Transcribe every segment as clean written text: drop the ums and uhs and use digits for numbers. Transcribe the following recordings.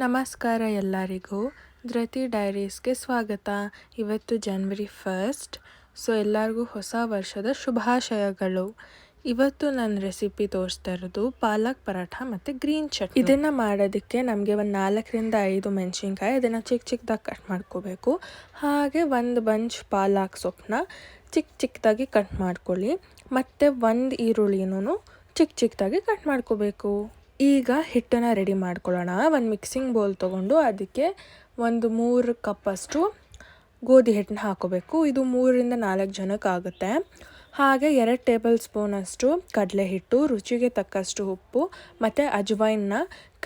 ನಮಸ್ಕಾರ ಎಲ್ಲರಿಗೂ. ಧೃತಿ ಡೈರೀಸ್ಗೆ ಸ್ವಾಗತ. ಇವತ್ತು ಜನವರಿ 1. ಸೊ ಎಲ್ಲರಿಗೂ ಹೊಸ ವರ್ಷದ ಶುಭಾಶಯಗಳು. ಇವತ್ತು ನನ್ನ ರೆಸಿಪಿ ತೋರಿಸ್ತಾ ಇರೋದು ಪಾಲಕ್ ಪರಾಠ ಮತ್ತು ಗ್ರೀನ್ ಚಟ್ನಿ. ಇದನ್ನು ಮಾಡೋದಕ್ಕೆ ನಮಗೆ ಒಂದು 4ರಿಂದ 5 ಮೆಣಸಿನ್ಕಾಯಿ ಅದನ್ನು ಚಿಕ್ಕ ಚಿಕ್ಕದಾಗಿ ಕಟ್ ಮಾಡ್ಕೋಬೇಕು. ಹಾಗೆ ಒಂದು ಬಂಚ್ ಪಾಲಕ್ ಸೊಪ್ಪನ್ನ ಚಿಕ್ಕ ಚಿಕ್ಕದಾಗಿ ಕಟ್ ಮಾಡ್ಕೊಳ್ಳಿ. ಮತ್ತು ಒಂದು ಈರುಳ್ಳಿನೂ ಚಿಕ್ಕ ಚಿಕ್ಕದಾಗಿ ಕಟ್ ಮಾಡ್ಕೋಬೇಕು. ಈಗ ಹಿಟ್ಟನ್ನು ರೆಡಿ ಮಾಡ್ಕೊಳ್ಳೋಣ. ಒಂದು ಮಿಕ್ಸಿಂಗ್ ಬೌಲ್ ತೊಗೊಂಡು ಅದಕ್ಕೆ ಒಂದು 3 ಕಪ್ಪಷ್ಟು ಗೋಧಿ ಹಿಟ್ಟನ್ನ ಹಾಕೋಬೇಕು. ಇದು 3ರಿಂದ 4 ಜನಕ್ಕೆ ಆಗುತ್ತೆ. ಹಾಗೆ 2 ಟೇಬಲ್ ಸ್ಪೂನಷ್ಟು ಕಡಲೆ ಹಿಟ್ಟು, ರುಚಿಗೆ ತಕ್ಕಷ್ಟು ಉಪ್ಪು ಮತ್ತು ಅಜ್ವೈನ್ನ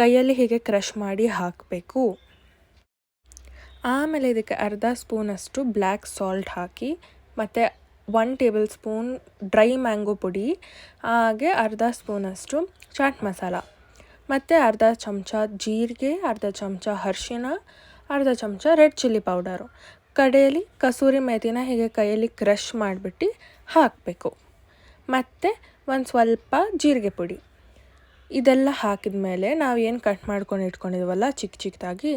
ಕೈಯಲ್ಲಿ ಹೀಗೆ ಕ್ರಷ್ ಮಾಡಿ ಹಾಕಬೇಕು. ಆಮೇಲೆ ಇದಕ್ಕೆ ಅರ್ಧ ಸ್ಪೂನಷ್ಟು ಬ್ಲ್ಯಾಕ್ ಸಾಲ್ಟ್ ಹಾಕಿ ಮತ್ತು 1 ಟೇಬಲ್ ಸ್ಪೂನ್ ಡ್ರೈ ಮ್ಯಾಂಗೋ ಪುಡಿ, ಹಾಗೆ ಅರ್ಧ ಸ್ಪೂನಷ್ಟು ಚಾಟ್ ಮಸಾಲ ಮತ್ತು ಅರ್ಧ ಚಮಚ ಜೀರಿಗೆ, ಅರ್ಧ ಚಮಚ ಅರಿಶಿನ, ಅರ್ಧ ಚಮಚ ರೆಡ್ ಚಿಲ್ಲಿ ಪೌಡರು. ಕಡೆಯಲ್ಲಿ ಕಸೂರಿ ಮೇಥಿನ ಹೀಗೆ ಕೈಯಲ್ಲಿ ಕ್ರಷ್ ಮಾಡಿಬಿಟ್ಟು ಹಾಕಬೇಕು. ಮತ್ತು ಒಂದು ಸ್ವಲ್ಪ ಜೀರಿಗೆ ಪುಡಿ. ಇದೆಲ್ಲ ಹಾಕಿದ ಮೇಲೆ ನಾವು ಏನು ಕಟ್ ಮಾಡ್ಕೊಂಡು ಇಟ್ಕೊಂಡಿದ್ದೀವಲ್ಲ ಚಿಕ್ಕ ಚಿಕ್ಕದಾಗಿ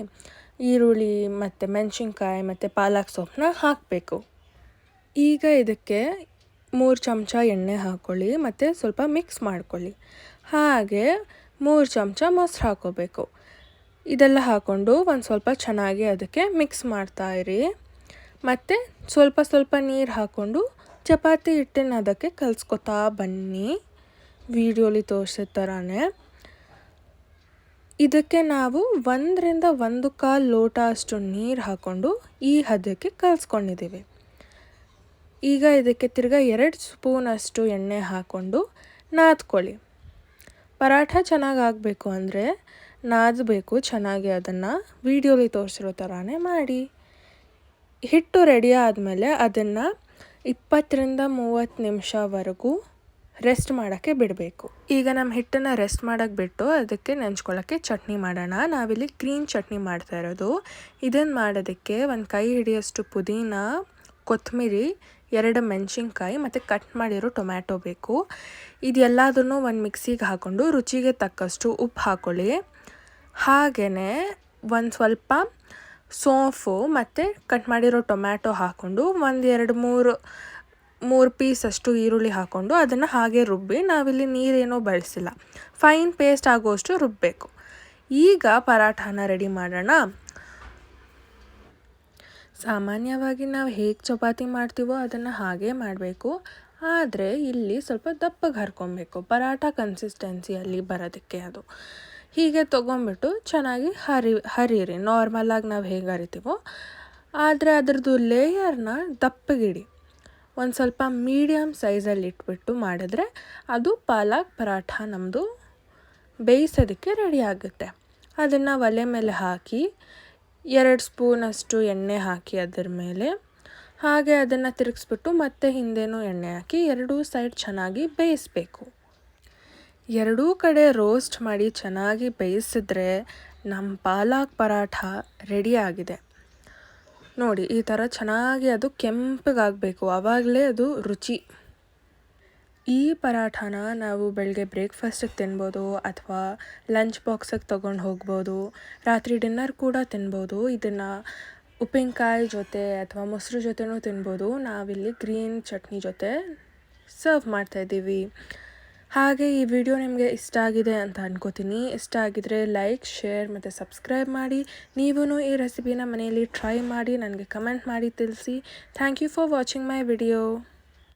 ಈರುಳ್ಳಿ ಮತ್ತು ಮೆಣಸಿನ್ಕಾಯಿ ಮತ್ತು ಪಾಲಕ್ ಸೊಪ್ಪನ್ನ ಹಾಕಬೇಕು. ಈಗ ಇದಕ್ಕೆ 3 ಚಮಚ ಎಣ್ಣೆ ಹಾಕ್ಕೊಳ್ಳಿ ಮತ್ತು ಸ್ವಲ್ಪ ಮಿಕ್ಸ್ ಮಾಡ್ಕೊಳ್ಳಿ. ಹಾಗೆ 3 ಚಮಚ ಮೊಸರು ಹಾಕೋಬೇಕು. ಇದೆಲ್ಲ ಹಾಕ್ಕೊಂಡು ಒಂದು ಸ್ವಲ್ಪ ಚೆನ್ನಾಗಿ ಅದಕ್ಕೆ ಮಿಕ್ಸ್ ಮಾಡ್ತಾಯಿರಿ. ಮತ್ತು ಸ್ವಲ್ಪ ಸ್ವಲ್ಪ ನೀರು ಹಾಕ್ಕೊಂಡು ಚಪಾತಿ ಹಿಟ್ಟನ್ನು ಅದಕ್ಕೆ ಕಲಿಸ್ಕೊತಾ ಬನ್ನಿ, ವಿಡಿಯೋಲಿ ತೋರಿಸಿದ ಥರನೇ. ಇದಕ್ಕೆ ನಾವು 1ರಿಂದ 1.25 ಲೋಟ ಅಷ್ಟು ನೀರು ಹಾಕ್ಕೊಂಡು ಈ ಹದಕ್ಕೆ ಕಲಿಸ್ಕೊಂಡಿದ್ದೀವಿ. ಈಗ ಇದಕ್ಕೆ ತಿರ್ಗಾ 2 ಸ್ಪೂನಷ್ಟು ಎಣ್ಣೆ ಹಾಕ್ಕೊಂಡು ನಾದ್ಕೊಳ್ಳಿ. ಪರಾಠ ಚೆನ್ನಾಗಿ ಆಗಬೇಕು ಅಂದರೆ ನಾದಬೇಕು ಚೆನ್ನಾಗಿ. ಅದನ್ನು ವಿಡಿಯೋಲಿ ತೋರಿಸಿರೋ ಥರನೇ ಮಾಡಿ. ಹಿಟ್ಟು ರೆಡಿ ಆದಮೇಲೆ ಅದನ್ನು 20ರಿಂದ 30 ನಿಮಿಷವರೆಗೂ ರೆಸ್ಟ್ ಮಾಡೋಕ್ಕೆ ಬಿಡಬೇಕು. ಈಗ ನಮ್ಮ ಹಿಟ್ಟನ್ನು ರೆಸ್ಟ್ ಮಾಡೋಕ್ಕೆ ಬಿಟ್ಟು ಅದಕ್ಕೆ ನೆಂಚ್ಕೊಳ್ಳೋಕ್ಕೆ ಚಟ್ನಿ ಮಾಡೋಣ. ನಾವಿಲ್ಲಿ ಗ್ರೀನ್ ಚಟ್ನಿ ಮಾಡ್ತಾ ಇರೋದು. ಇದನ್ನು ಮಾಡೋದಕ್ಕೆ ಒಂದು ಕೈ ಹಿಡಿಯೋಷ್ಟು ಪುದೀನ, ಕೊತ್ತಂಬರಿ, 2 ಮೆಣಸಿನ್ಕಾಯಿ ಮತ್ತು ಕಟ್ ಮಾಡಿರೋ ಟೊಮ್ಯಾಟೊ ಬೇಕು. ಇದೆಲ್ಲದನ್ನು ಒಂದು ಮಿಕ್ಸಿಗೆ ಹಾಕ್ಕೊಂಡು ರುಚಿಗೆ ತಕ್ಕಷ್ಟು ಉಪ್ಪು ಹಾಕ್ಕೊಳ್ಳಿ. ಹಾಗೆಯೇ ಒಂದು ಸ್ವಲ್ಪ ಸೋಂಪು ಮತ್ತು ಕಟ್ ಮಾಡಿರೋ ಟೊಮ್ಯಾಟೊ ಹಾಕ್ಕೊಂಡು ಒಂದು 2-3 ಪೀಸಷ್ಟು ಈರುಳ್ಳಿ ಹಾಕ್ಕೊಂಡು ಅದನ್ನು ಹಾಗೆ ರುಬ್ಬಿ, ನಾವಿಲ್ಲಿ ನೀರೇನೋ ಬಳಸಿಲ್ಲ, ಫೈನ್ ಪೇಸ್ಟ್ ಆಗೋಷ್ಟು ರುಬ್ಬಬೇಕು. ಈಗ ಪರಾಠನ ರೆಡಿ ಮಾಡೋಣ. ಸಾಮಾನ್ಯವಾಗಿ ನಾವು ಹೇಗೆ ಚಪಾತಿ ಮಾಡ್ತೀವೋ ಅದನ್ನು ಹಾಗೇ ಮಾಡಬೇಕು. ಆದರೆ ಇಲ್ಲಿ ಸ್ವಲ್ಪ ದಪ್ಪಗೆ ಹರ್ಕೊಬೇಕು, ಪರಾಠ ಕನ್ಸಿಸ್ಟೆನ್ಸಿಯಲ್ಲಿ ಬರೋದಕ್ಕೆ. ಅದು ಹೀಗೆ ತೊಗೊಂಬಿಟ್ಟು ಚೆನ್ನಾಗಿ ಹರಿಯಿರಿ, ನಾರ್ಮಲಾಗಿ ನಾವು ಹೇಗೆ ಹರಿತೀವೋ. ಆದರೆ ಅದರದ್ದು ಲೇಯರ್ನ ದಪ್ಪಗಿಡಿ. ಒಂದು ಸ್ವಲ್ಪ ಮೀಡಿಯಮ್ ಸೈಜಲ್ಲಿ ಇಟ್ಬಿಟ್ಟು ಮಾಡಿದ್ರೆ ಅದು ಪಾಲಕ್ ಪರಾಠ ನಮ್ಮದು ಬೇಯಿಸೋದಕ್ಕೆ ರೆಡಿ ಆಗುತ್ತೆ. ಅದನ್ನು ಒಲೆ ಮೇಲೆ ಹಾಕಿ 2 ಸ್ಪೂನಷ್ಟು ಎಣ್ಣೆ ಹಾಕಿ ಅದರ ಮೇಲೆ, ಹಾಗೆ ಅದನ್ನು ತಿರುಗಿಸ್ಬಿಟ್ಟು ಮತ್ತೆ ಹಿಂದೆನೂ ಎಣ್ಣೆ ಹಾಕಿ 2 ಸೈಡ್ ಚೆನ್ನಾಗಿ ಬೇಯಿಸಬೇಕು. 2 ಕಡೆ ರೋಸ್ಟ್ ಮಾಡಿ ಚೆನ್ನಾಗಿ ಬೇಯಿಸಿದ್ರೆ ನಮ್ಮ ಪಾಲಕ್ ಪರಾಠ ರೆಡಿ ಆಗಿದೆ. ನೋಡಿ, ಈ ಥರ ಚೆನ್ನಾಗಿ ಅದು ಕೆಂಪಗಾಗಬೇಕು, ಆವಾಗಲೇ ಅದು ರುಚಿ. ಈ ಪರಾಠನ ನಾವು ಬೆಳಗ್ಗೆ ಬ್ರೇಕ್ಫಾಸ್ಟಿಗೆ ತಿನ್ಬೋದು, ಅಥವಾ ಲಂಚ್ ಬಾಕ್ಸಿಗೆ ತೊಗೊಂಡು ಹೋಗ್ಬೋದು, ರಾತ್ರಿ ಡಿನ್ನರ್ ಕೂಡ ತಿನ್ಬೋದು. ಇದನ್ನು ಉಪ್ಪಿನಕಾಯಿ ಜೊತೆ ಅಥವಾ ಮೊಸರು ಜೊತೆನೂ ತಿನ್ಬೋದು. ನಾವಿಲ್ಲಿ ಗ್ರೀನ್ ಚಟ್ನಿ ಜೊತೆ ಸರ್ವ್ ಮಾಡ್ತಾಯಿದ್ದೀವಿ. ಹಾಗೆ ಈ ವಿಡಿಯೋ ನಿಮಗೆ ಇಷ್ಟ ಆಗಿದೆ ಅಂತ ಅನ್ಕೋತೀನಿ. ಇಷ್ಟ ಆಗಿದರೆ ಲೈಕ್, ಶೇರ್ ಮತ್ತು ಸಬ್ಸ್ಕ್ರೈಬ್ ಮಾಡಿ. ನೀವೂ ಈ ರೆಸಿಪಿನ ಮನೆಯಲ್ಲಿ ಟ್ರೈ ಮಾಡಿ ನನಗೆ ಕಮೆಂಟ್ ಮಾಡಿ ತಿಳಿಸಿ. Thank you for watching my video.